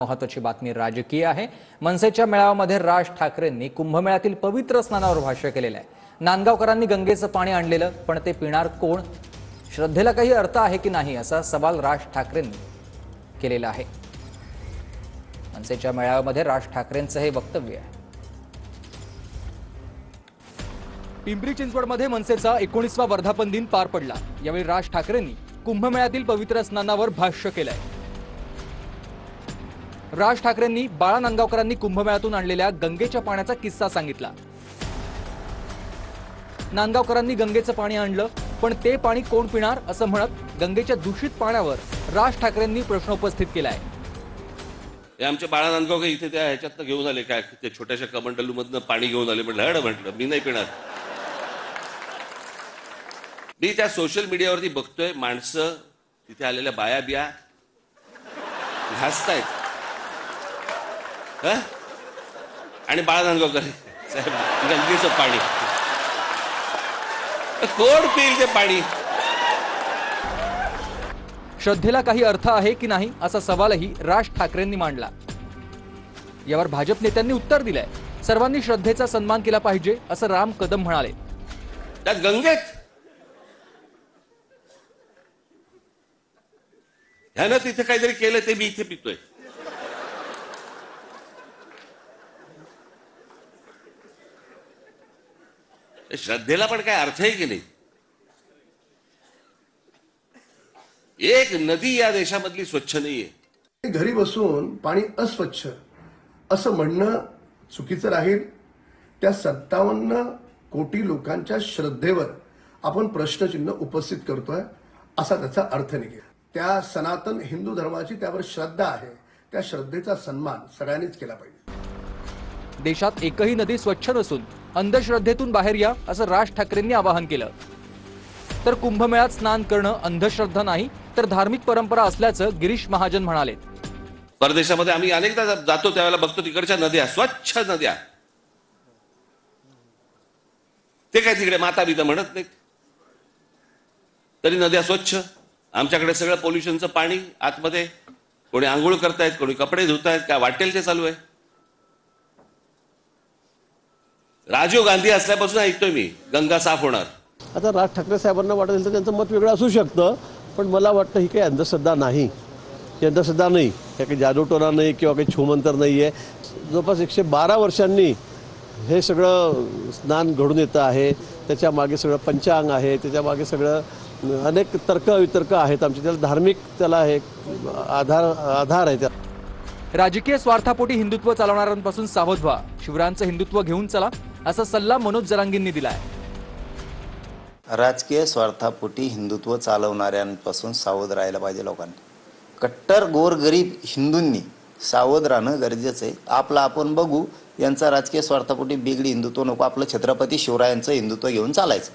महत्त्वाची बातमी राजकीय आहे। मनसेच्या मेळाव्यामध्ये राज ठाकरेंनी कुंभमेळ्यातील पवित्र स्नानावर भाष्य केलेलं आहे। नांदगावकरांनी गंगेचं पाणी आणलेलं, पण ते पिणार कोण? श्रद्धेला काही अर्थ आहे की नाही असा सवाल राज ठाकरेंनी केलेला आहे। मनसेच्या मेळाव्यामध्ये राज ठाकरेंचं हे वक्तव्य आहे। पिंपरी चिंचवडमध्ये मनसेचा 19वा वर्धापन दिन पार पडला। यावेळी राज ठाकरेंनी कुंभमेळ्यातील पवित्र स्नानावर भाष्य केलंय। राज ठाकरेंनी बाळा नांदगावकरांनी कुंभमेळ्यातून आणलेल्या गंगेच्या पाण्याचा किस्सा सांगितला। नांदगावकरांनी गंगेचं पाणी आणलं, पण ते पाणी कोण पिणार असं म्हणत गंगेच्या दूषित पाण्यावर राज ठाकरेंनी प्रश्न उपस्थित केलाय। आमचे बाळा नांदगावकर इथे त्या ह्याच्यातनं घेऊन आले, काय ते छोट्याशा कमंडलू मधनं पाणी घेऊन आले। म्हटलं मी नाही पिणार। मी त्या सोशल मीडियावरती बघतोय, माणसं तिथे आलेल्या बाया बिया घासतायत आणि बाळा नांदगावकर साहेब गंगेचं पाणी कोण पिईल ते पाणी? श्रद्धेला काही अर्थ आहे की नाही असा सवालही राज ठाकरेंनी मांडला। यावर भाजप नेत्यांनी उत्तर दिलंय। सर्वांनी श्रद्धेचा सन्मान केला पाहिजे असं राम कदम म्हणाले। त्यात गंगेत ह्यानं तिथे काहीतरी केलं ते मी इथे पितोय। श्रद्धेला पण काय अर्थ आहे की नाही? एक नदी या देशामधली स्वच्छ नाहीये। घरी बसून पाणी अस्वच्छ असं म्हणणं चुकीचं राहील। त्या 57 कोटी लोकांच्या श्रद्धेवर आपण प्रश्नचिन्ह उपस्थित करतोय असा त्याचा अर्थ निघेल। त्या सनातन हिंदू धर्माची त्यावर श्रद्धा आहे, त्या श्रद्धेचा सन्मान सगळ्यांनीच केला पाहिजे। देशात एकही नदी स्वच्छ नसून अंधश्रद्धेतून बाहेर या असं राज ठाकरेंनी आवाहन केलं। तर कुंभमेळ्यात स्नान करणं अंधश्रद्धा नाही तर धार्मिक परंपरा असल्याचं गिरीश महाजन म्हणाले। परदेशामध्ये आम्ही अनेकदा जातो, त्यावेळेला बघतो तिकडच्या नद्या स्वच्छ नद्या, ते काय तिकडे माता बिता म्हणत नाहीत, तरी नद्या स्वच्छ। आमच्याकडे सगळं पोल्युशनचं पाणी आतमध्ये, कोणी आंघोळ करतायत, कोणी कपडे धुतायत, काय वाटेल ते चालू आहे। राजीव गांधी असल्यापासून ऐकतोय मी गंगा साफ होणार। आता राज ठाकरे साहेबांना वाटत असेल तर त्यांचं मत वेगळं असू शकतं, पण मला वाटतं ही काही अंधश्रद्धा नाही। ही अंधश्रद्धा नाही, हे काही जादूटोना नाही किंवा काही छूमंतर नाही आहे। जवळपास 112 वर्षांनी हे सगळं स्नान घडून येतं आहे। त्याच्या मागे सगळं पंचांग आहे, त्याच्या मागे सगळं अनेक तर्क आहेत आमचे, त्याला धार्मिक त्याला हे आधार आहे त्या। राजकीय स्वार्थापोटी हिंदुत्व चालवणाऱ्यांपासून सावध व्हा, शिवरायांचं हिंदुत्व घेऊन चला असा सल्ला मनोज जरांगींनी दिलाय। राजकीय स्वार्थापोटी हिंदुत्व चालवणाऱ्यांपासून सावध राहायला पाहिजे लोकांनी। कट्टर गोरगरीब हिंदूंनी सावध राहणं गरजेचं आहे। आपलं आपण बघू, यांचा राजकीय स्वार्थापोटी बिगडी हिंदुत्व नको, आपलं छत्रपती शिवरायांचं हिंदुत्व घेऊन चालायचं।